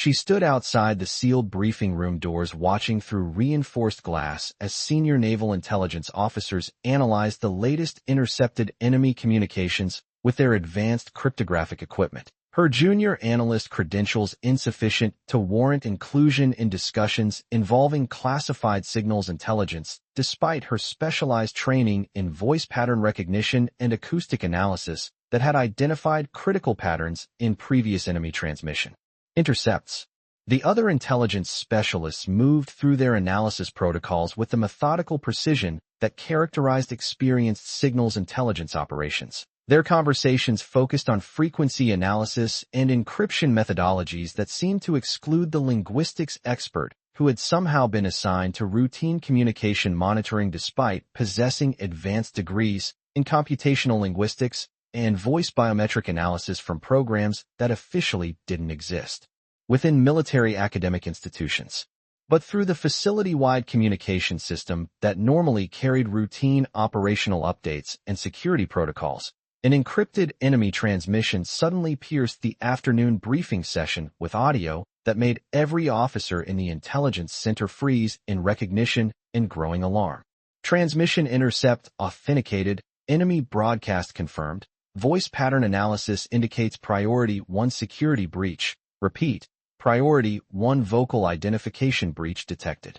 She stood outside the sealed briefing room doors watching through reinforced glass as senior naval intelligence officers analyzed the latest intercepted enemy communications with their advanced cryptographic equipment. Her junior analyst credentials insufficient to warrant inclusion in discussions involving classified signals intelligence, despite her specialized training in voice pattern recognition and acoustic analysis that had identified critical patterns in previous enemy transmission. Intercepts. The other intelligence specialists moved through their analysis protocols with the methodical precision that characterized experienced signals intelligence operations. Their conversations focused on frequency analysis and encryption methodologies that seemed to exclude the linguistics expert who had somehow been assigned to routine communication monitoring despite possessing advanced degrees in computational linguistics and voice biometric analysis from programs that officially didn't exist within military academic institutions, but through the facility-wide communication system that normally carried routine operational updates and security protocols. An encrypted enemy transmission suddenly pierced the afternoon briefing session with audio that made every officer in the intelligence center freeze in recognition and growing alarm. Transmission intercept authenticated, enemy broadcast confirmed, voice pattern analysis indicates priority 1 security breach. Repeat, priority 1 vocal identification breach detected.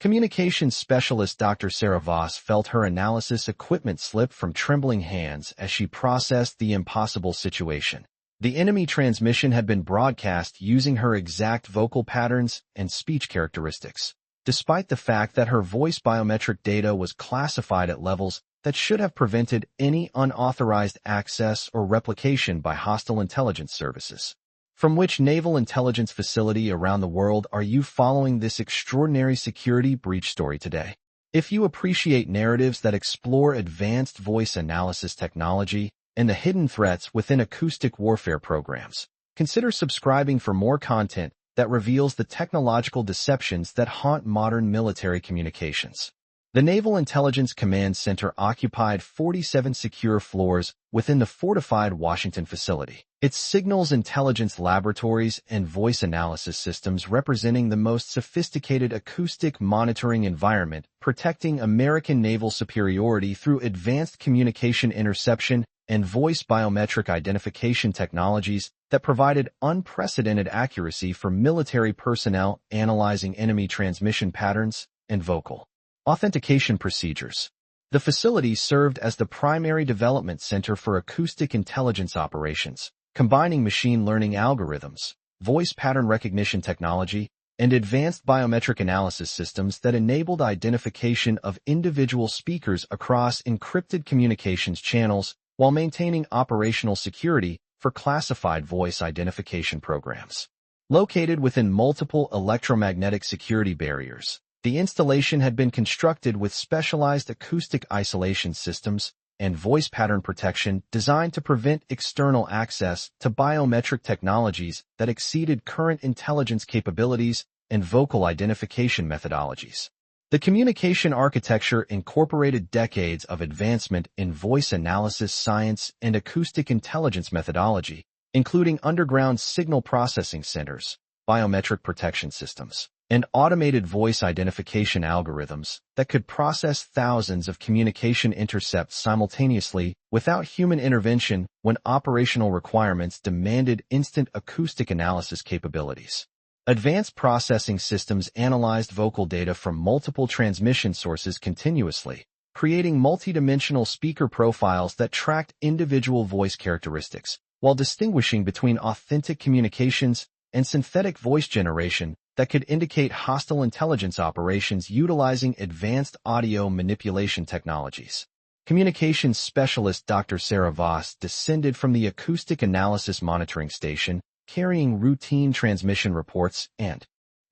Communications specialist Dr. Sarah Voss felt her analysis equipment slip from trembling hands as she processed the impossible situation. The enemy transmission had been broadcast using her exact vocal patterns and speech characteristics, despite the fact that her voice biometric data was classified at levels that should have prevented any unauthorized access or replication by hostile intelligence services. From which naval intelligence facility around the world are you following this extraordinary security breach story today? If you appreciate narratives that explore advanced voice analysis technology and the hidden threats within acoustic warfare programs, consider subscribing for more content that reveals the technological deceptions that haunt modern military communications. The Naval Intelligence Command Center occupied 47 secure floors within the fortified Washington facility. Its signals intelligence laboratories and voice analysis systems representing the most sophisticated acoustic monitoring environment, protecting American naval superiority through advanced communication interception and voice biometric identification technologies that provided unprecedented accuracy for military personnel analyzing enemy transmission patterns and vocal authentication procedures. The facility served as the primary development center for acoustic intelligence operations, combining machine learning algorithms, voice pattern recognition technology, and advanced biometric analysis systems that enabled identification of individual speakers across encrypted communications channels while maintaining operational security for classified voice identification programs. Located within multiple electromagnetic security barriers, the installation had been constructed with specialized acoustic isolation systems and voice pattern protection designed to prevent external access to biometric technologies that exceeded current intelligence capabilities and vocal identification methodologies. The communication architecture incorporated decades of advancement in voice analysis science and acoustic intelligence methodology, including underground signal processing centers, biometric protection systems, and automated voice identification algorithms that could process thousands of communication intercepts simultaneously without human intervention when operational requirements demanded instant acoustic analysis capabilities. Advanced processing systems analyzed vocal data from multiple transmission sources continuously, creating multidimensional speaker profiles that tracked individual voice characteristics, while distinguishing between authentic communications and synthetic voice generation that could indicate hostile intelligence operations utilizing advanced audio manipulation technologies. Communications specialist Dr. Sarah Voss descended from the acoustic analysis monitoring station, carrying routine transmission reports and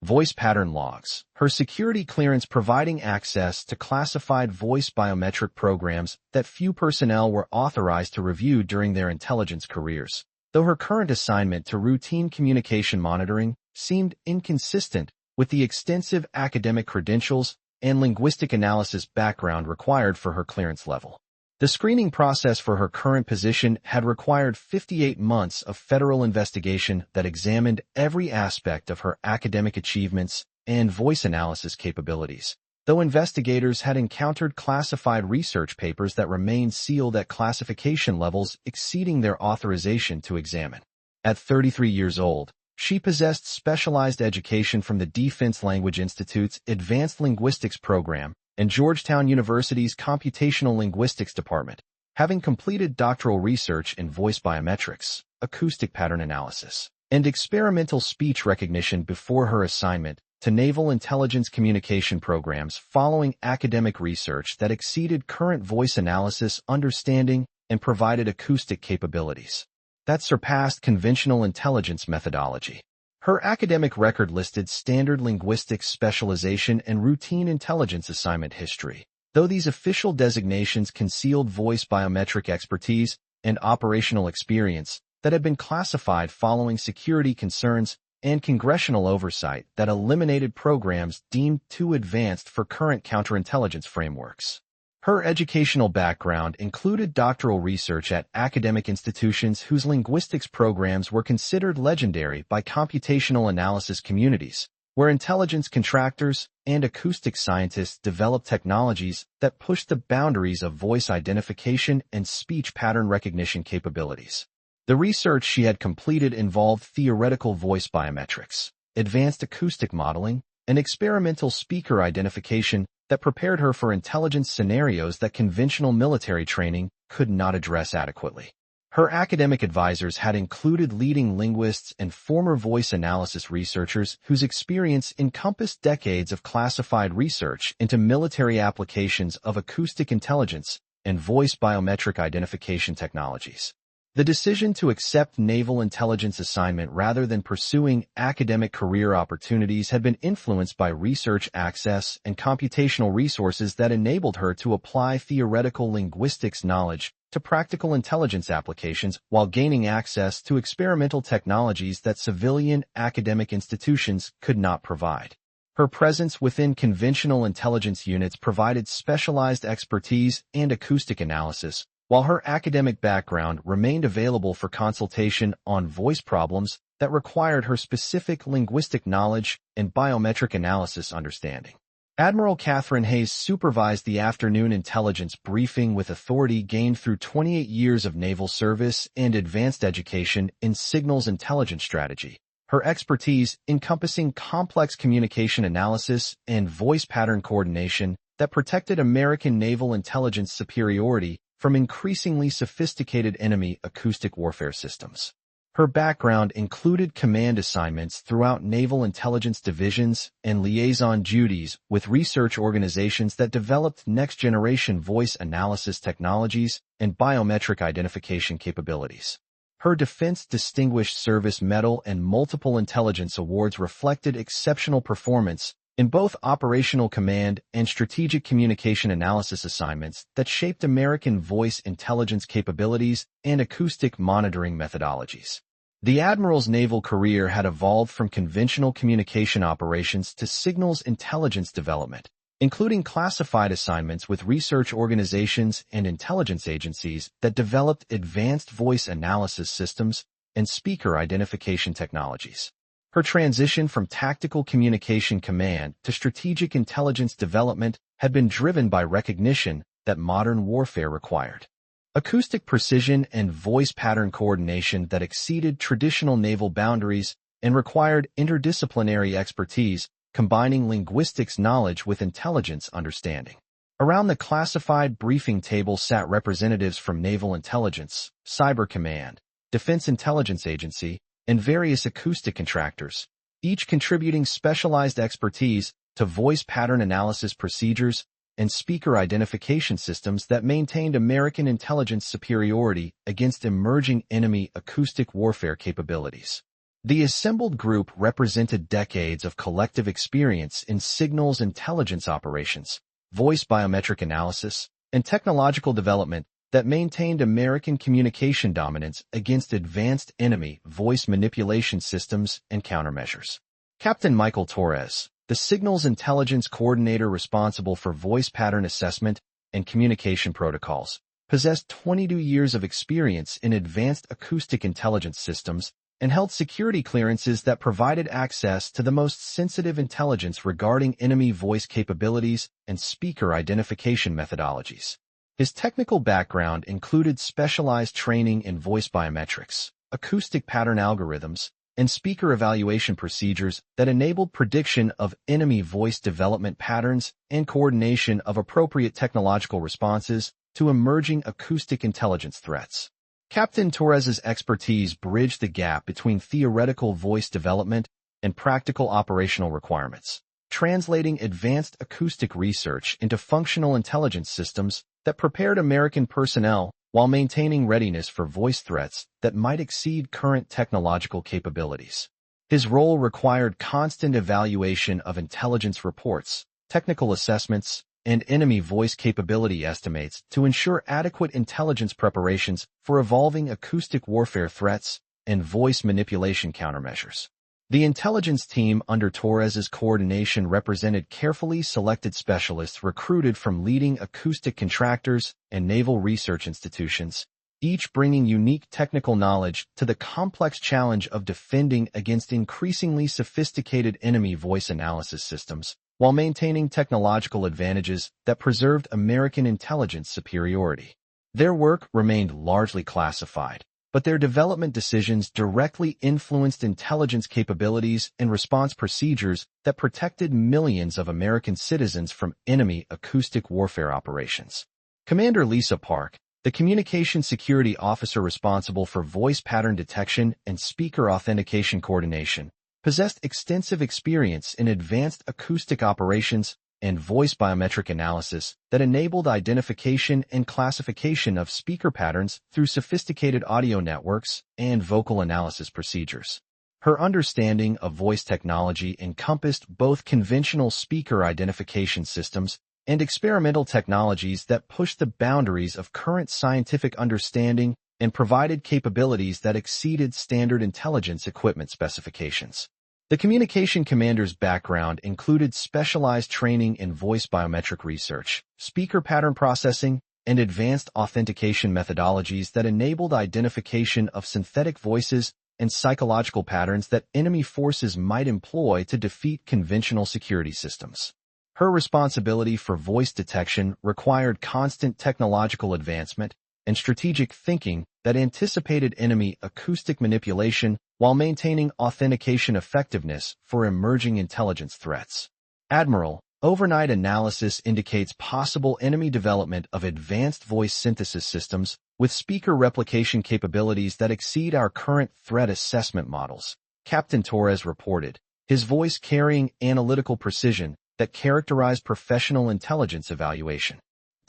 voice pattern logs, her security clearance providing access to classified voice biometric programs that few personnel were authorized to review during their intelligence careers. Though her current assignment to routine communication monitoring seemed inconsistent with the extensive academic credentials and linguistic analysis background required for her clearance level. The screening process for her current position had required 58 months of federal investigation that examined every aspect of her academic achievements and voice analysis capabilities. Though investigators had encountered classified research papers that remained sealed at classification levels exceeding their authorization to examine. At 33 years old, she possessed specialized education from the Defense Language Institute's Advanced Linguistics program and Georgetown University's Computational Linguistics department, having completed doctoral research in voice biometrics, acoustic pattern analysis, and experimental speech recognition before her assignment to Naval Intelligence Communication programs following academic research that exceeded current voice analysis understanding and provided acoustic capabilities that surpassed conventional intelligence methodology. Her academic record listed standard linguistics specialization and routine intelligence assignment history, though these official designations concealed voice biometric expertise and operational experience that had been classified following security concerns and congressional oversight that eliminated programs deemed too advanced for current counterintelligence frameworks. Her educational background included doctoral research at academic institutions whose linguistics programs were considered legendary by computational analysis communities, where intelligence contractors and acoustic scientists developed technologies that pushed the boundaries of voice identification and speech pattern recognition capabilities. The research she had completed involved theoretical voice biometrics, advanced acoustic modeling, and experimental speaker identification that prepared her for intelligence scenarios that conventional military training could not address adequately. Her academic advisors had included leading linguists and former voice analysis researchers whose experience encompassed decades of classified research into military applications of acoustic intelligence and voice biometric identification technologies. The decision to accept naval intelligence assignment rather than pursuing academic career opportunities had been influenced by research access and computational resources that enabled her to apply theoretical linguistics knowledge to practical intelligence applications while gaining access to experimental technologies that civilian academic institutions could not provide. Her presence within conventional intelligence units provided specialized expertise and acoustic analysis, while her academic background remained available for consultation on voice problems that required her specific linguistic knowledge and biometric analysis understanding. Admiral Catherine Hayes supervised the afternoon intelligence briefing with authority gained through 28 years of naval service and advanced education in signals intelligence strategy. Her expertise encompassing complex communication analysis and voice pattern coordination that protected American naval intelligence superiority from increasingly sophisticated enemy acoustic warfare systems. Her background included command assignments throughout naval intelligence divisions and liaison duties with research organizations that developed next-generation voice analysis technologies and biometric identification capabilities. Her Defense Distinguished Service Medal and multiple intelligence awards reflected exceptional performance in both operational command and strategic communication analysis assignments that shaped American voice intelligence capabilities and acoustic monitoring methodologies. The Admiral's naval career had evolved from conventional communication operations to signals intelligence development, including classified assignments with research organizations and intelligence agencies that developed advanced voice analysis systems and speaker identification technologies. Her transition from tactical communication command to strategic intelligence development had been driven by recognition that modern warfare required acoustic precision and voice pattern coordination that exceeded traditional naval boundaries and required interdisciplinary expertise, combining linguistics knowledge with intelligence understanding. Around the classified briefing table sat representatives from Naval Intelligence, Cyber Command, Defense Intelligence Agency, and various acoustic contractors, each contributing specialized expertise to voice pattern analysis procedures and speaker identification systems that maintained American intelligence superiority against emerging enemy acoustic warfare capabilities. The assembled group represented decades of collective experience in signals intelligence operations, voice biometric analysis, and technological development that maintained American communication dominance against advanced enemy voice manipulation systems and countermeasures. Captain Michael Torres, the signals intelligence coordinator responsible for voice pattern assessment and communication protocols, possessed 22 years of experience in advanced acoustic intelligence systems, and held security clearances that provided access to the most sensitive intelligence regarding enemy voice capabilities and speaker identification methodologies. His technical background included specialized training in voice biometrics, acoustic pattern algorithms, and speaker evaluation procedures that enabled prediction of enemy voice development patterns and coordination of appropriate technological responses to emerging acoustic intelligence threats. Captain Torres's expertise bridged the gap between theoretical voice development and practical operational requirements, translating advanced acoustic research into functional intelligence systems that prepared American personnel while maintaining readiness for voice threats that might exceed current technological capabilities. His role required constant evaluation of intelligence reports, technical assessments, and enemy voice capability estimates to ensure adequate intelligence preparations for evolving acoustic warfare threats and voice manipulation countermeasures. The intelligence team under Torres's coordination represented carefully selected specialists recruited from leading acoustic contractors and naval research institutions, each bringing unique technical knowledge to the complex challenge of defending against increasingly sophisticated enemy voice analysis systems, while maintaining technological advantages that preserved American intelligence superiority. Their work remained largely classified, but their development decisions directly influenced intelligence capabilities and response procedures that protected millions of American citizens from enemy acoustic warfare operations. Commander Lisa Park, the communication security officer responsible for voice pattern detection and speaker authentication coordination, possessed extensive experience in advanced acoustic operations and voice biometric analysis that enabled identification and classification of speaker patterns through sophisticated audio networks and vocal analysis procedures. Her understanding of voice technology encompassed both conventional speaker identification systems and experimental technologies that pushed the boundaries of current scientific understanding and provided capabilities that exceeded standard intelligence equipment specifications. The communication commander's background included specialized training in voice biometric research, speaker pattern processing, and advanced authentication methodologies that enabled identification of synthetic voices and psychological patterns that enemy forces might employ to defeat conventional security systems. Her responsibility for voice detection required constant technological advancement and strategic thinking that anticipated enemy acoustic manipulation while maintaining authentication effectiveness for emerging intelligence threats. Admiral, overnight analysis indicates possible enemy development of advanced voice synthesis systems with speaker replication capabilities that exceed our current threat assessment models, Captain Torres reported, his voice carrying analytical precision that characterized professional intelligence evaluation.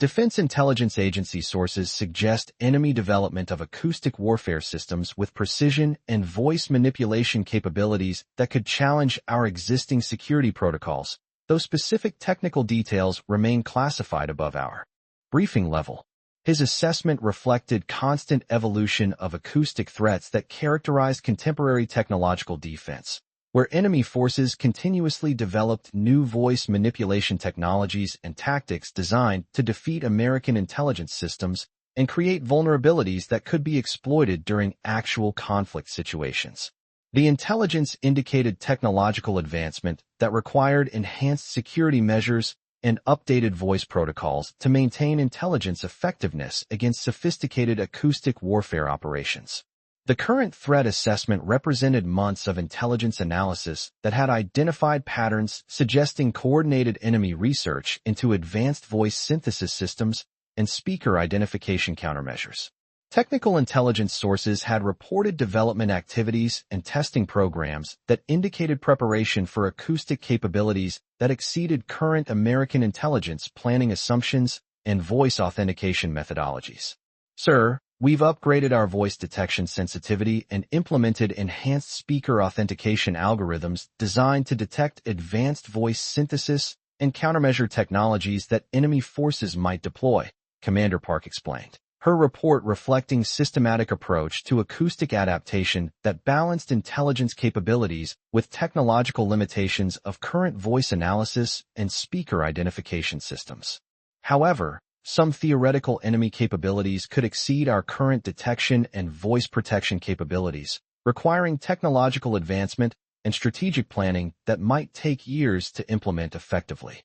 Defense Intelligence Agency sources suggest enemy development of acoustic warfare systems with precision and voice manipulation capabilities that could challenge our existing security protocols, though specific technical details remain classified above our briefing level. His assessment reflected constant evolution of acoustic threats that characterized contemporary technological defense, where enemy forces continuously developed new voice manipulation technologies and tactics designed to defeat American intelligence systems and create vulnerabilities that could be exploited during actual conflict situations. The intelligence indicated technological advancement that required enhanced security measures and updated voice protocols to maintain intelligence effectiveness against sophisticated acoustic warfare operations. The current threat assessment represented months of intelligence analysis that had identified patterns suggesting coordinated enemy research into advanced voice synthesis systems and speaker identification countermeasures. Technical intelligence sources had reported development activities and testing programs that indicated preparation for acoustic capabilities that exceeded current American intelligence planning assumptions and voice authentication methodologies. Sir, we've upgraded our voice detection sensitivity and implemented enhanced speaker authentication algorithms designed to detect advanced voice synthesis and countermeasure technologies that enemy forces might deploy, Commander Park explained. Her report reflecting systematic approach to acoustic adaptation that balanced intelligence capabilities with technological limitations of current voice analysis and speaker identification systems. However, some theoretical enemy capabilities could exceed our current detection and voice protection capabilities, requiring technological advancement and strategic planning that might take years to implement effectively.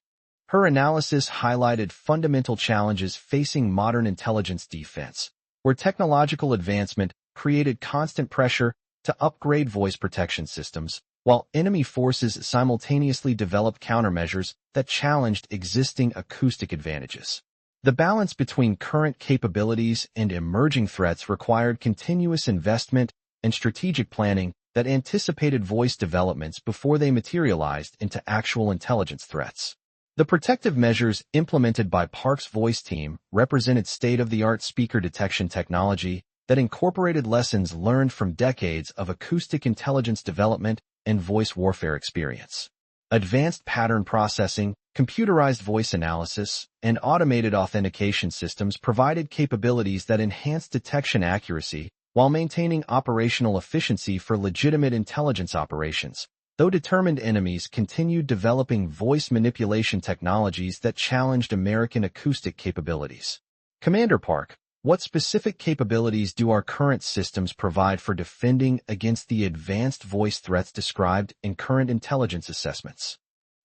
Her analysis highlighted fundamental challenges facing modern intelligence defense, where technological advancement created constant pressure to upgrade voice protection systems, while enemy forces simultaneously developed countermeasures that challenged existing acoustic advantages. The balance between current capabilities and emerging threats required continuous investment and strategic planning that anticipated voice developments before they materialized into actual intelligence threats. The protective measures implemented by Park's voice team represented state-of-the-art speaker detection technology that incorporated lessons learned from decades of acoustic intelligence development and voice warfare experience. Advanced pattern processing, computerized voice analysis, and automated authentication systems provided capabilities that enhanced detection accuracy while maintaining operational efficiency for legitimate intelligence operations, though determined enemies continued developing voice manipulation technologies that challenged American acoustic capabilities. Commander Park, what specific capabilities do our current systems provide for defending against the advanced voice threats described in current intelligence assessments?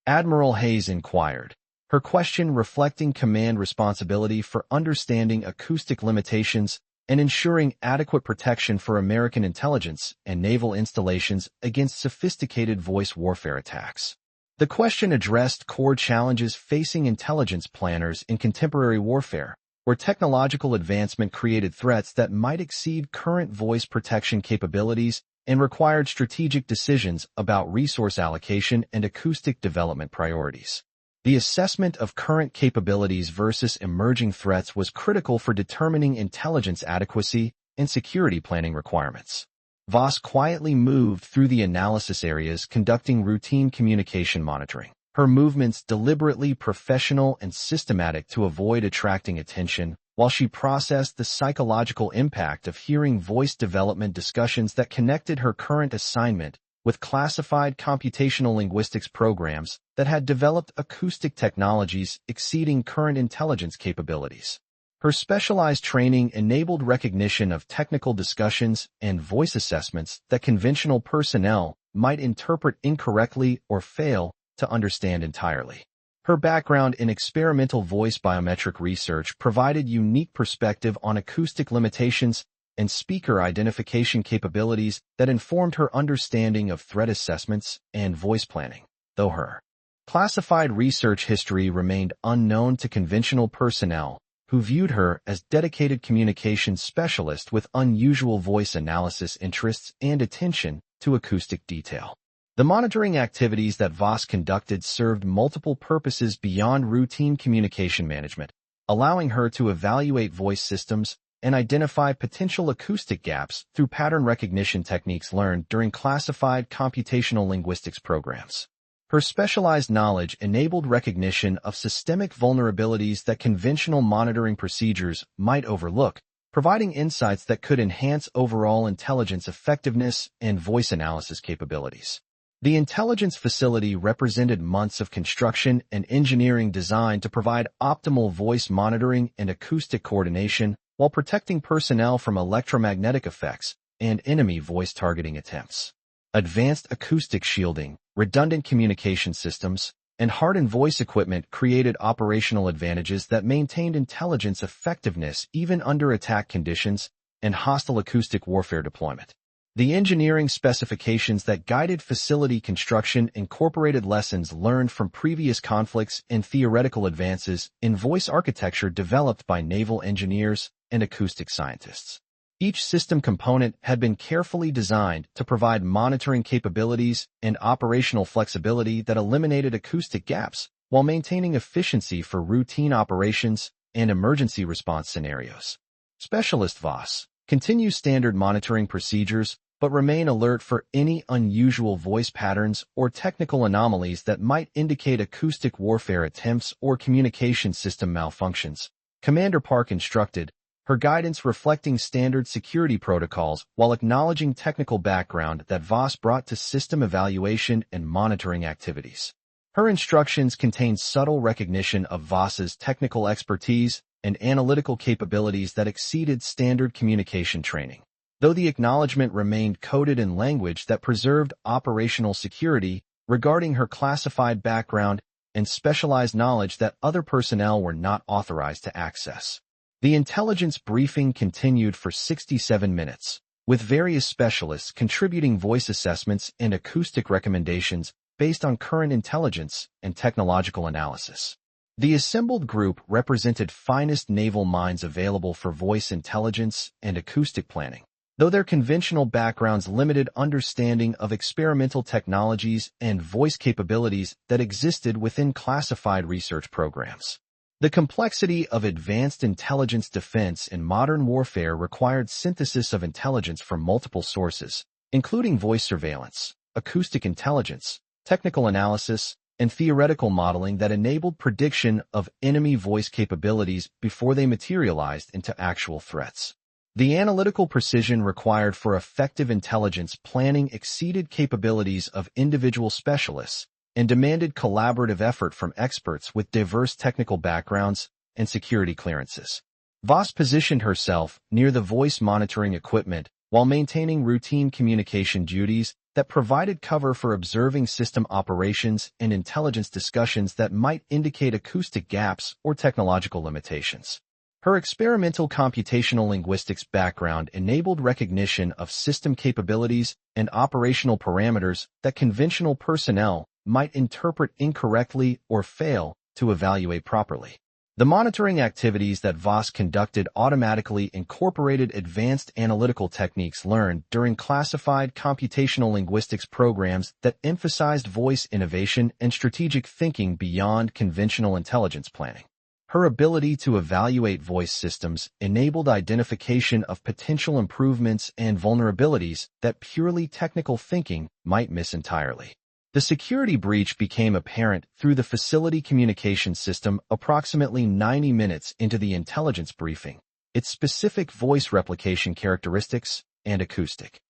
Admiral Hayes inquired, her question reflecting command responsibility for understanding acoustic limitations and ensuring adequate protection for American intelligence and naval installations against sophisticated voice warfare attacks. The question addressed core challenges facing intelligence planners in contemporary warfare, where technological advancement created threats that might exceed current voice protection capabilities and required strategic decisions about resource allocation and acoustic development priorities. The assessment of current capabilities versus emerging threats was critical for determining intelligence adequacy and security planning requirements. Voss quietly moved through the analysis areas, conducting routine communication monitoring, her movements deliberately professional and systematic to avoid attracting attention, while she processed the psychological impact of hearing voice development discussions that connected her current assignment with classified computational linguistics programs that had developed acoustic technologies exceeding current intelligence capabilities. Her specialized training enabled recognition of technical discussions and voice assessments that conventional personnel might interpret incorrectly or fail to understand entirely. Her background in experimental voice biometric research provided unique perspective on acoustic limitations and speaker identification capabilities that informed her understanding of threat assessments and voice planning, though her classified research history remained unknown to conventional personnel, who viewed her as dedicated communications specialist with unusual voice analysis interests and attention to acoustic detail. The monitoring activities that Voss conducted served multiple purposes beyond routine communication management, allowing her to evaluate voice systems and identify potential acoustic gaps through pattern recognition techniques learned during classified computational linguistics programs. Her specialized knowledge enabled recognition of systemic vulnerabilities that conventional monitoring procedures might overlook, providing insights that could enhance overall intelligence effectiveness and voice analysis capabilities. The intelligence facility represented months of construction and engineering designed to provide optimal voice monitoring and acoustic coordination while protecting personnel from electromagnetic effects and enemy voice targeting attempts. Advanced acoustic shielding, redundant communication systems, and hardened voice equipment created operational advantages that maintained intelligence effectiveness even under attack conditions and hostile acoustic warfare deployment. The engineering specifications that guided facility construction incorporated lessons learned from previous conflicts and theoretical advances in voice architecture developed by naval engineers and acoustic scientists. Each system component had been carefully designed to provide monitoring capabilities and operational flexibility that eliminated acoustic gaps while maintaining efficiency for routine operations and emergency response scenarios. Specialist Voss continue standard monitoring procedures but remain alert for any unusual voice patterns or technical anomalies that might indicate acoustic warfare attempts or communication system malfunctions. Commander Park instructed, her guidance reflecting standard security protocols while acknowledging technical background that Voss brought to system evaluation and monitoring activities. Her instructions contained subtle recognition of Voss's technical expertise and analytical capabilities that exceeded standard communication training. Though the acknowledgement remained coded in language that preserved operational security regarding her classified background and specialized knowledge that other personnel were not authorized to access. The intelligence briefing continued for 67 minutes, with various specialists contributing voice assessments and acoustic recommendations based on current intelligence and technological analysis. The assembled group represented finest naval minds available for voice intelligence and acoustic planning, though their conventional backgrounds limited understanding of experimental technologies and voice capabilities that existed within classified research programs. The complexity of advanced intelligence defense in modern warfare required synthesis of intelligence from multiple sources, including voice surveillance, acoustic intelligence, technical analysis, and theoretical modeling that enabled prediction of enemy voice capabilities before they materialized into actual threats. The analytical precision required for effective intelligence planning exceeded capabilities of individual specialists and demanded collaborative effort from experts with diverse technical backgrounds and security clearances. Voss positioned herself near the voice monitoring equipment while maintaining routine communication duties that provided cover for observing system operations and intelligence discussions that might indicate acoustic gaps or technological limitations. Her experimental computational linguistics background enabled recognition of system capabilities and operational parameters that conventional personnel might interpret incorrectly or fail to evaluate properly. The monitoring activities that Voss conducted automatically incorporated advanced analytical techniques learned during classified computational linguistics programs that emphasized voice innovation and strategic thinking beyond conventional intelligence planning. Her ability to evaluate voice systems enabled identification of potential improvements and vulnerabilities that purely technical thinking might miss entirely. The security breach became apparent through the facility communication system approximately 90 minutes into the intelligence briefing, its specific voice replication characteristics, and acoustic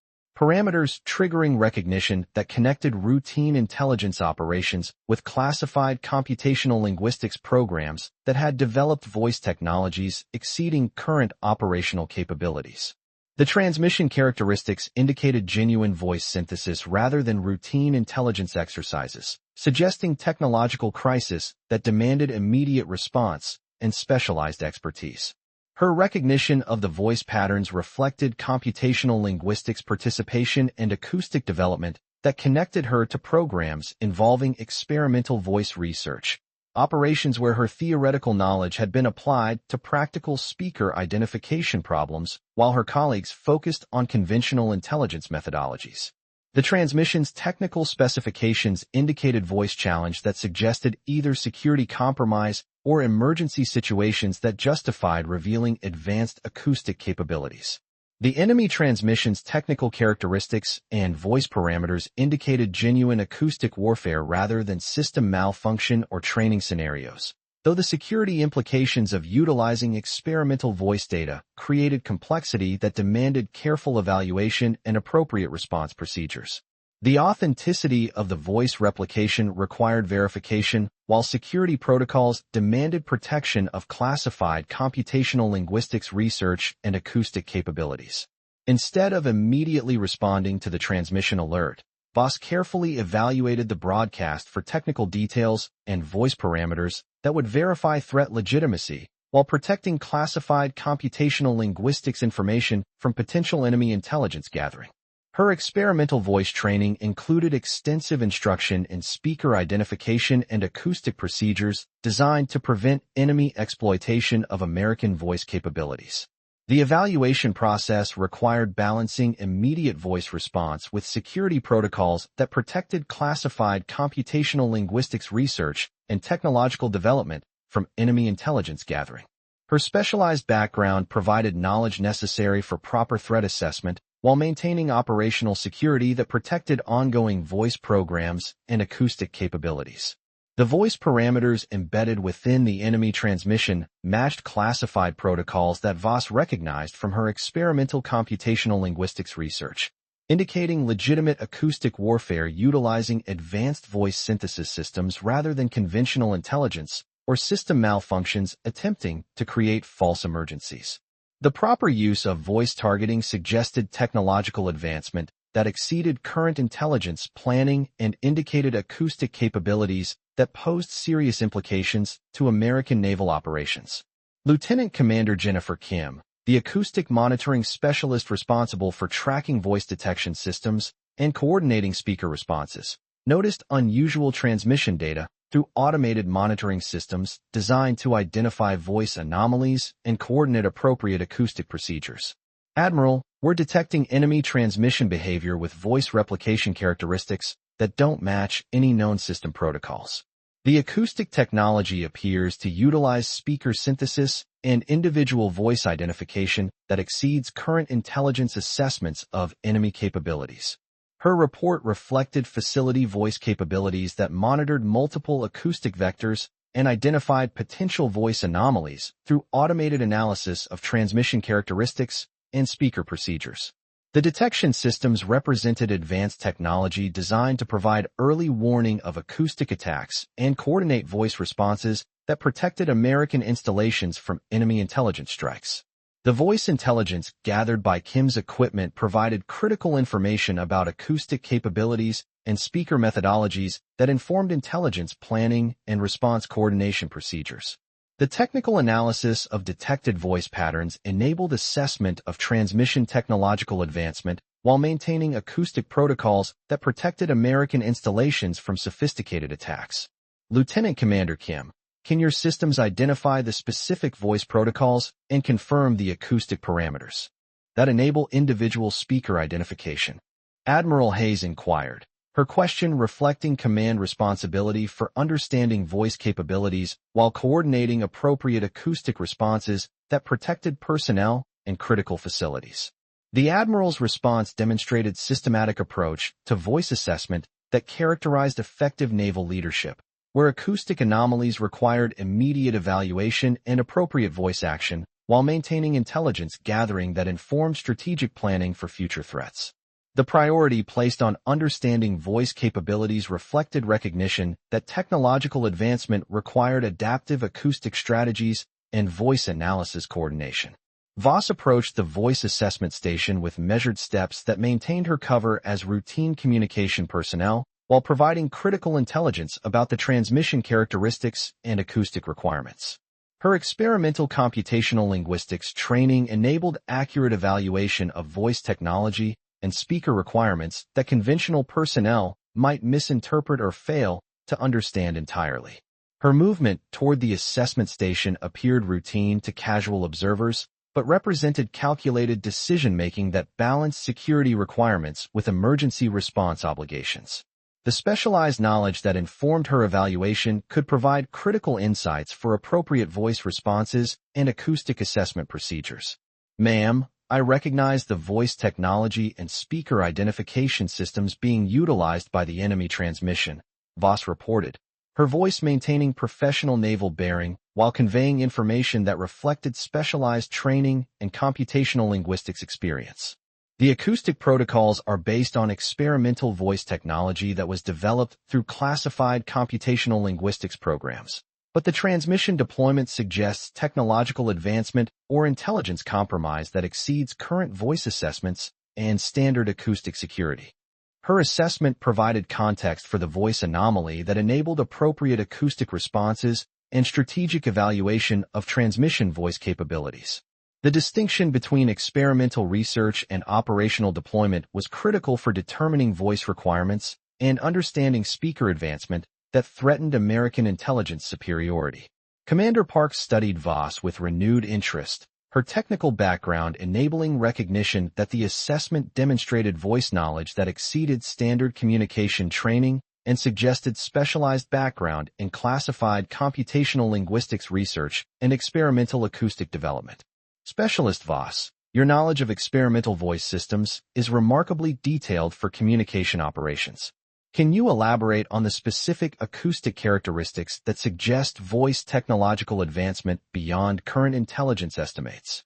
parameters triggering recognition that connected routine intelligence operations with classified computational linguistics programs that had developed voice technologies exceeding current operational capabilities. The transmission characteristics indicated genuine voice synthesis rather than routine intelligence exercises, suggesting technological crisis that demanded immediate response and specialized expertise. Her recognition of the voice patterns reflected computational linguistics participation and acoustic development that connected her to programs involving experimental voice research, operations where her theoretical knowledge had been applied to practical speaker identification problems while her colleagues focused on conventional intelligence methodologies. The transmission's technical specifications indicated voice challenge that suggested either security compromise or emergency situations that justified revealing advanced acoustic capabilities. The enemy transmission's technical characteristics and voice parameters indicated genuine acoustic warfare rather than system malfunction or training scenarios, though the security implications of utilizing experimental voice data created complexity that demanded careful evaluation and appropriate response procedures. The authenticity of the voice replication required verification, while security protocols demanded protection of classified computational linguistics research and acoustic capabilities. Instead of immediately responding to the transmission alert, Voss carefully evaluated the broadcast for technical details and voice parameters that would verify threat legitimacy, while protecting classified computational linguistics information from potential enemy intelligence gathering. Her experimental voice training included extensive instruction in speaker identification and acoustic procedures designed to prevent enemy exploitation of American voice capabilities. The evaluation process required balancing immediate voice response with security protocols that protected classified computational linguistics research and technological development from enemy intelligence gathering. Her specialized background provided knowledge necessary for proper threat assessment while maintaining operational security that protected ongoing voice programs and acoustic capabilities. The voice parameters embedded within the enemy transmission matched classified protocols that Voss recognized from her experimental computational linguistics research, indicating legitimate acoustic warfare utilizing advanced voice synthesis systems rather than conventional intelligence or system malfunctions attempting to create false emergencies. The proper use of voice targeting suggested technological advancement that exceeded current intelligence planning and indicated acoustic capabilities that posed serious implications to American naval operations. Lieutenant Commander Jennifer Kim, the acoustic monitoring specialist responsible for tracking voice detection systems and coordinating speaker responses, noticed unusual transmission data through automated monitoring systems designed to identify voice anomalies and coordinate appropriate acoustic procedures. Admiral, we're detecting enemy transmission behavior with voice replication characteristics that don't match any known system protocols. The acoustic technology appears to utilize speaker synthesis and individual voice identification that exceeds current intelligence assessments of enemy capabilities. Her report reflected facility voice capabilities that monitored multiple acoustic vectors and identified potential voice anomalies through automated analysis of transmission characteristics and speaker procedures. The detection systems represented advanced technology designed to provide early warning of acoustic attacks and coordinate voice responses that protected American installations from enemy intelligence strikes. The voice intelligence gathered by Kim's equipment provided critical information about acoustic capabilities and speaker methodologies that informed intelligence planning and response coordination procedures. The technical analysis of detected voice patterns enabled assessment of transmission technological advancement while maintaining acoustic protocols that protected American installations from sophisticated attacks. Lieutenant Commander Kim, can your systems identify the specific voice protocols and confirm the acoustic parameters that enable individual speaker identification? Admiral Hayes inquired, her question reflecting command responsibility for understanding voice capabilities while coordinating appropriate acoustic responses that protected personnel and critical facilities. The Admiral's response demonstrated systematic approach to voice assessment that characterized effective naval leadership, where acoustic anomalies required immediate evaluation and appropriate voice action while maintaining intelligence gathering that informed strategic planning for future threats. The priority placed on understanding voice capabilities reflected recognition that technological advancement required adaptive acoustic strategies and voice analysis coordination. Voss approached the voice assessment station with measured steps that maintained her cover as routine communication personnel while providing critical intelligence about the transmission characteristics and acoustic requirements. Her experimental computational linguistics training enabled accurate evaluation of voice technology and speaker requirements that conventional personnel might misinterpret or fail to understand entirely. Her movement toward the assessment station appeared routine to casual observers, but represented calculated decision-making that balanced security requirements with emergency response obligations. The specialized knowledge that informed her evaluation could provide critical insights for appropriate voice responses and acoustic assessment procedures. Ma'am, I recognize the voice technology and speaker identification systems being utilized by the enemy transmission, Voss reported, her voice maintaining professional naval bearing while conveying information that reflected specialized training and computational linguistics experience. The acoustic protocols are based on experimental voice technology that was developed through classified computational linguistics programs, but the transmission deployment suggests technological advancement or intelligence compromise that exceeds current voice assessments and standard acoustic security. Her assessment provided context for the voice anomaly that enabled appropriate acoustic responses and strategic evaluation of transmission voice capabilities. The distinction between experimental research and operational deployment was critical for determining voice requirements and understanding speaker advancement that threatened American intelligence superiority. Commander Parks studied Voss with renewed interest, her technical background enabling recognition that the assessment demonstrated voice knowledge that exceeded standard communication training and suggested specialized background in classified computational linguistics research and experimental acoustic development. Specialist Voss, your knowledge of experimental voice systems is remarkably detailed for communication operations. Can you elaborate on the specific acoustic characteristics that suggest voice technological advancement beyond current intelligence estimates?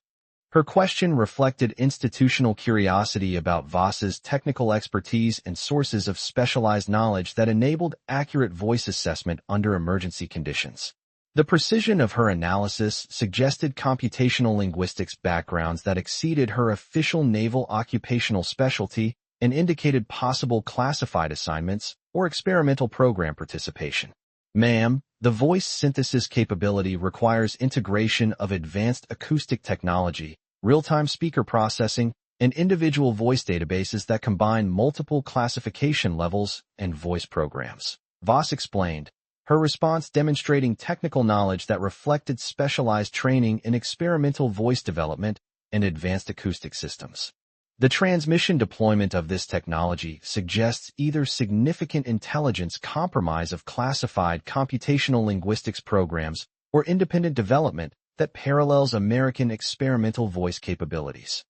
Her question reflected institutional curiosity about Voss's technical expertise and sources of specialized knowledge that enabled accurate voice assessment under emergency conditions. The precision of her analysis suggested computational linguistics backgrounds that exceeded her official naval occupational specialty and indicated possible classified assignments or experimental program participation. Ma'am, the voice synthesis capability requires integration of advanced acoustic technology, real-time speaker processing, and individual voice databases that combine multiple classification levels and voice programs. Voss explained, her response demonstrating technical knowledge that reflected specialized training in experimental voice development and advanced acoustic systems. The transmission deployment of this technology suggests either significant intelligence compromise of classified computational linguistics programs or independent development that parallels American experimental voice capabilities.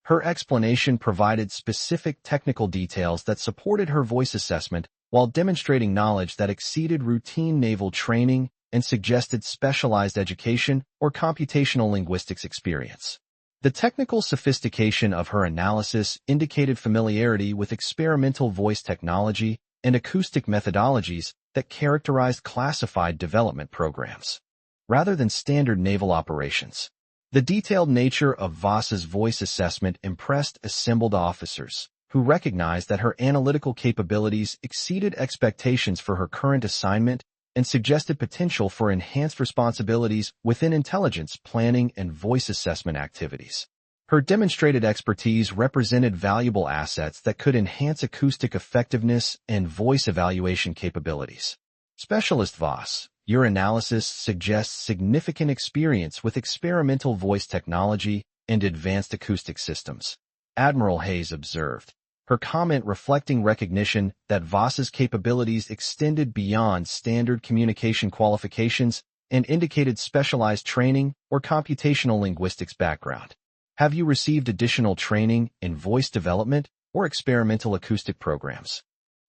Her explanation provided specific technical details that supported her voice assessment while demonstrating knowledge that exceeded routine naval training and suggested specialized education or computational linguistics experience. The technical sophistication of her analysis indicated familiarity with experimental voice technology and acoustic methodologies that characterized classified development programs, rather than standard naval operations. The detailed nature of Voss's voice assessment impressed assembled officers, who recognized that her analytical capabilities exceeded expectations for her current assignment and suggested potential for enhanced responsibilities within intelligence planning and voice assessment activities. Her demonstrated expertise represented valuable assets that could enhance acoustic effectiveness and voice evaluation capabilities. Specialist Voss, your analysis suggests significant experience with experimental voice technology and advanced acoustic systems. Admiral Hayes observed, her comment reflecting recognition that Voss's capabilities extended beyond standard communication qualifications and indicated specialized training or computational linguistics background. Have you received additional training in voice development or experimental acoustic programs?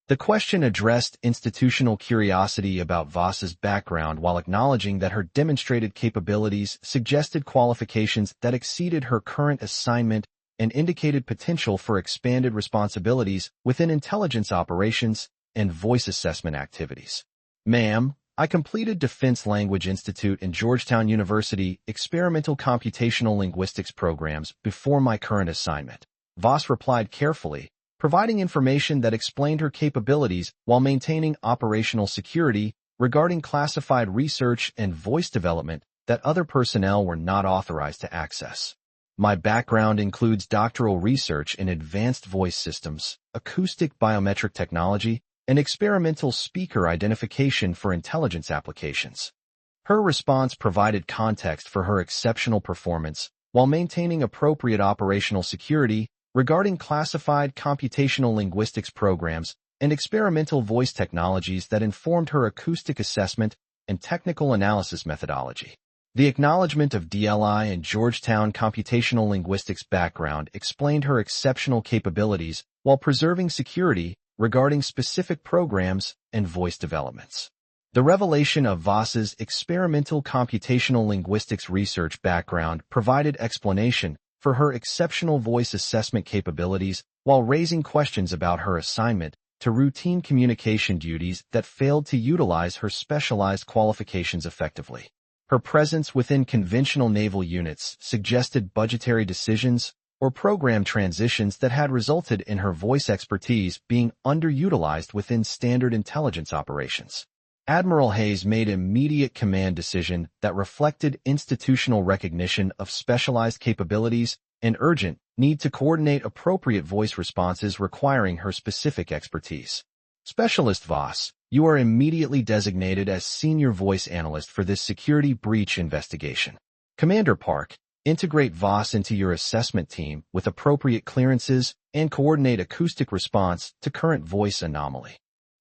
The question addressed institutional curiosity about Voss's background while acknowledging that her demonstrated capabilities suggested qualifications that exceeded her current assignment and indicated potential for expanded responsibilities within intelligence operations and voice assessment activities. Ma'am, I completed Defense Language Institute and Georgetown University experimental computational linguistics programs before my current assignment. Voss replied carefully, providing information that explained her capabilities while maintaining operational security regarding classified research and voice development that other personnel were not authorized to access. My background includes doctoral research in advanced voice systems, acoustic biometric technology, and experimental speaker identification for intelligence applications. Her response provided context for her exceptional performance while maintaining appropriate operational security regarding classified computational linguistics programs and experimental voice technologies that informed her acoustic assessment and technical analysis methodology. The acknowledgement of DLI and Georgetown computational linguistics background explained her exceptional capabilities while preserving security regarding specific programs and voice developments. The revelation of Voss's experimental computational linguistics research background provided explanation for her exceptional voice assessment capabilities while raising questions about her assignment to routine communication duties that failed to utilize her specialized qualifications effectively. Her presence within conventional naval units suggested budgetary decisions or program transitions that had resulted in her voice expertise being underutilized within standard intelligence operations. Admiral Hayes made an immediate command decision that reflected institutional recognition of specialized capabilities and urgent need to coordinate appropriate voice responses requiring her specific expertise. Specialist Voss, you are immediately designated as Senior Voice Analyst for this security breach investigation. Commander Park, integrate Voss into your assessment team with appropriate clearances and coordinate acoustic response to current voice anomaly.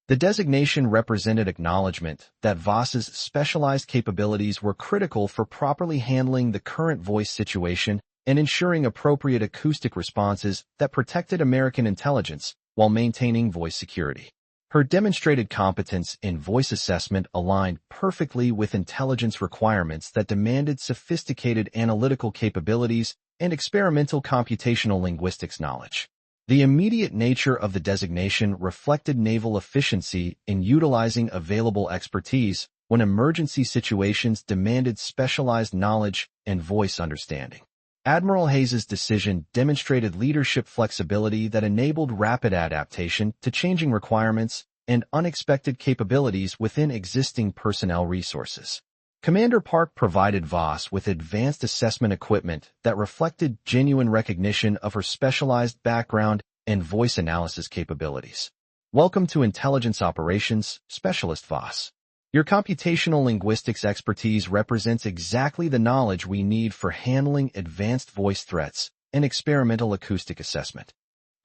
The designation represented acknowledgement that Voss's specialized capabilities were critical for properly handling the current voice situation and ensuring appropriate acoustic responses that protected American intelligence while maintaining voice security. Her demonstrated competence in voice assessment aligned perfectly with intelligence requirements that demanded sophisticated analytical capabilities and experimental computational linguistics knowledge. The immediate nature of the designation reflected naval efficiency in utilizing available expertise when emergency situations demanded specialized knowledge and voice understanding. Admiral Hayes's decision demonstrated leadership flexibility that enabled rapid adaptation to changing requirements and unexpected capabilities within existing personnel resources. Commander Park provided Voss with advanced assessment equipment that reflected genuine recognition of her specialized background and voice analysis capabilities. Welcome to Intelligence Operations, Specialist Voss. Your computational linguistics expertise represents exactly the knowledge we need for handling advanced voice threats and experimental acoustic assessment.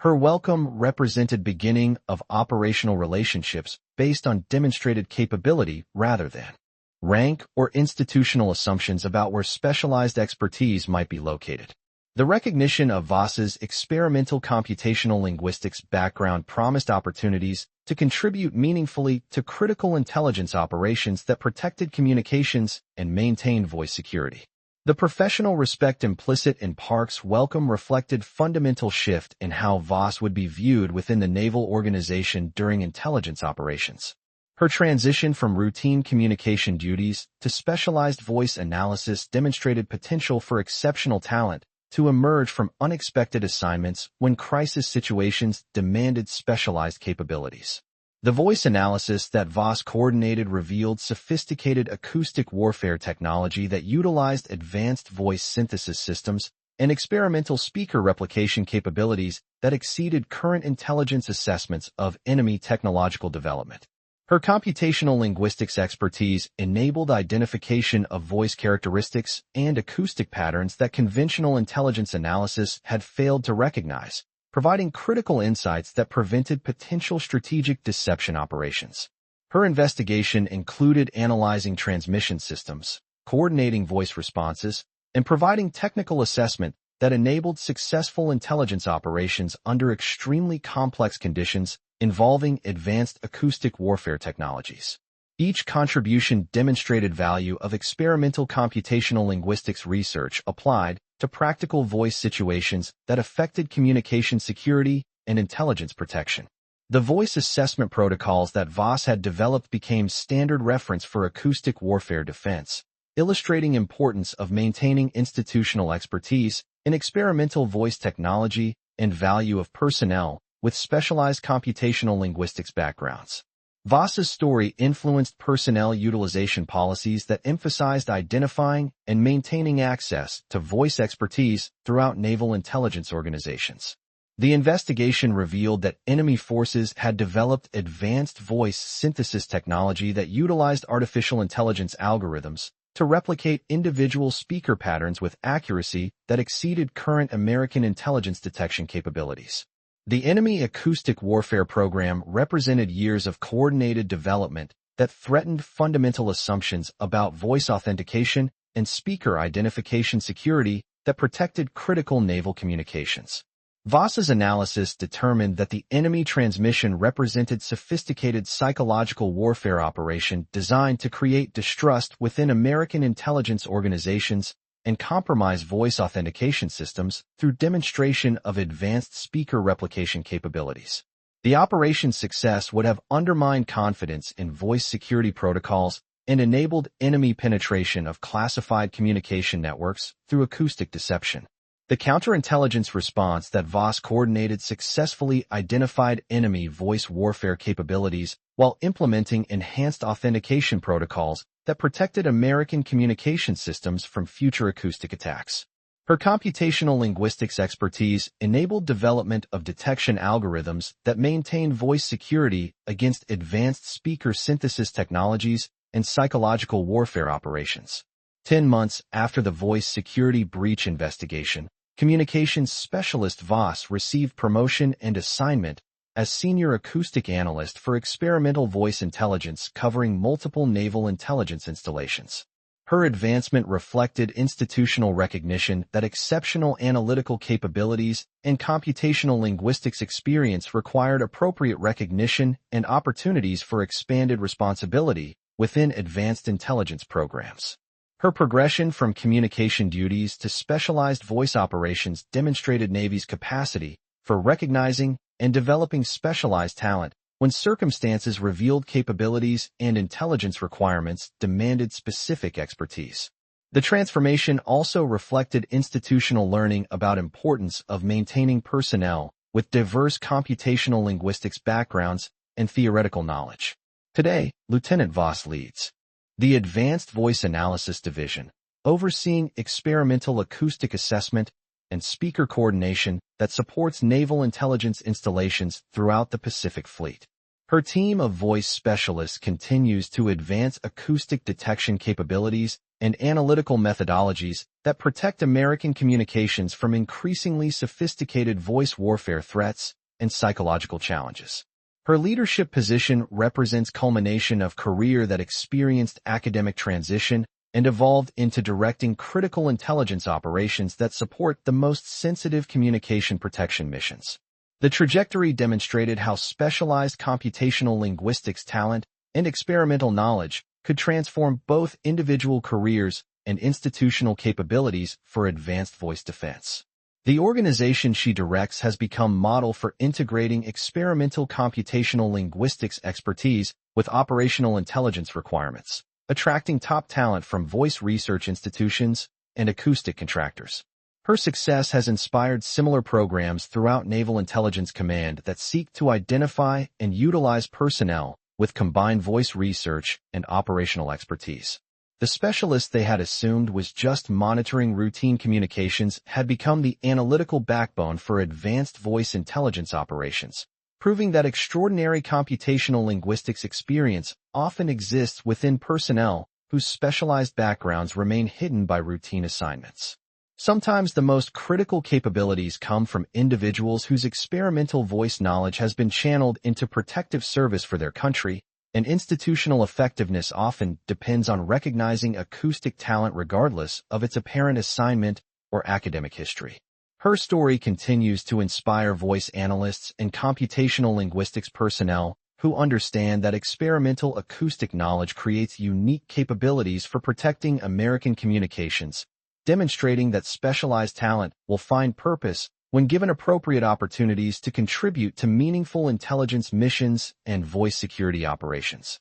Her welcome represented beginning of operational relationships based on demonstrated capability rather than rank or institutional assumptions about where specialized expertise might be located. The recognition of Voss's experimental computational linguistics background promised opportunities to contribute meaningfully to critical intelligence operations that protected communications and maintained voice security. The professional respect implicit in Park's welcome reflected fundamental shift in how Voss would be viewed within the naval organization during intelligence operations. Her transition from routine communication duties to specialized voice analysis demonstrated potential for exceptional talent to emerge from unexpected assignments when crisis situations demanded specialized capabilities. The voice analysis that Voss coordinated revealed sophisticated acoustic warfare technology that utilized advanced voice synthesis systems and experimental speaker replication capabilities that exceeded current intelligence assessments of enemy technological development. Her computational linguistics expertise enabled identification of voice characteristics and acoustic patterns that conventional intelligence analysis had failed to recognize, providing critical insights that prevented potential strategic deception operations. Her investigation included analyzing transmission systems, coordinating voice responses, and providing technical assessment that enabled successful intelligence operations under extremely complex conditions involving advanced acoustic warfare technologies. Each contribution demonstrated value of experimental computational linguistics research applied to practical voice situations that affected communication security and intelligence protection. The voice assessment protocols that Voss had developed became standard reference for acoustic warfare defense, illustrating importance of maintaining institutional expertise in experimental voice technology and value of personnel with specialized computational linguistics backgrounds. Voss's story influenced personnel utilization policies that emphasized identifying and maintaining access to voice expertise throughout naval intelligence organizations. The investigation revealed that enemy forces had developed advanced voice synthesis technology that utilized artificial intelligence algorithms to replicate individual speaker patterns with accuracy that exceeded current American intelligence detection capabilities. The enemy acoustic warfare program represented years of coordinated development that threatened fundamental assumptions about voice authentication and speaker identification security that protected critical naval communications. Voss's analysis determined that the enemy transmission represented sophisticated psychological warfare operation designed to create distrust within American intelligence organizations and compromise voice authentication systems through demonstration of advanced speaker replication capabilities. The operation's success would have undermined confidence in voice security protocols and enabled enemy penetration of classified communication networks through acoustic deception. The counterintelligence response that Voss coordinated successfully identified enemy voice warfare capabilities while implementing enhanced authentication protocols that protected American communication systems from future acoustic attacks. Her computational linguistics expertise enabled development of detection algorithms that maintained voice security against advanced speaker synthesis technologies and psychological warfare operations. 10 months after the voice security breach investigation, communications specialist Voss received promotion and assignment as Senior Acoustic Analyst for Experimental Voice Intelligence covering multiple naval intelligence installations. Her advancement reflected institutional recognition that exceptional analytical capabilities and computational linguistics experience required appropriate recognition and opportunities for expanded responsibility within advanced intelligence programs. Her progression from communication duties to specialized voice operations demonstrated Navy's capacity for recognizing and developing specialized talent when circumstances revealed capabilities and intelligence requirements demanded specific expertise. The transformation also reflected institutional learning about importance of maintaining personnel with diverse computational linguistics backgrounds and theoretical knowledge. Today, Lieutenant Voss leads the Advanced Voice Analysis Division, overseeing experimental acoustic assessment and speaker coordination that supports naval intelligence installations throughout the Pacific Fleet. Her team of voice specialists continues to advance acoustic detection capabilities and analytical methodologies that protect American communications from increasingly sophisticated voice warfare threats and psychological challenges. Her leadership position represents culmination of career that experienced academic transition and evolved into directing critical intelligence operations that support the most sensitive communication protection missions. The trajectory demonstrated how specialized computational linguistics talent and experimental knowledge could transform both individual careers and institutional capabilities for advanced voice defense. The organization she directs has become model for integrating experimental computational linguistics expertise with operational intelligence requirements, attracting top talent from voice research institutions and acoustic contractors. Her success has inspired similar programs throughout Naval Intelligence Command that seek to identify and utilize personnel with combined voice research and operational expertise. The specialist they had assumed was just monitoring routine communications had become the analytical backbone for advanced voice intelligence operations, proving that extraordinary computational linguistics experience often exists within personnel whose specialized backgrounds remain hidden by routine assignments. Sometimes the most critical capabilities come from individuals whose experimental voice knowledge has been channeled into protective service for their country, and institutional effectiveness often depends on recognizing acoustic talent regardless of its apparent assignment or academic history. Her story continues to inspire voice analysts and computational linguistics personnel who understand that experimental acoustic knowledge creates unique capabilities for protecting American communications, demonstrating that specialized talent will find purpose when given appropriate opportunities to contribute to meaningful intelligence missions and voice security operations.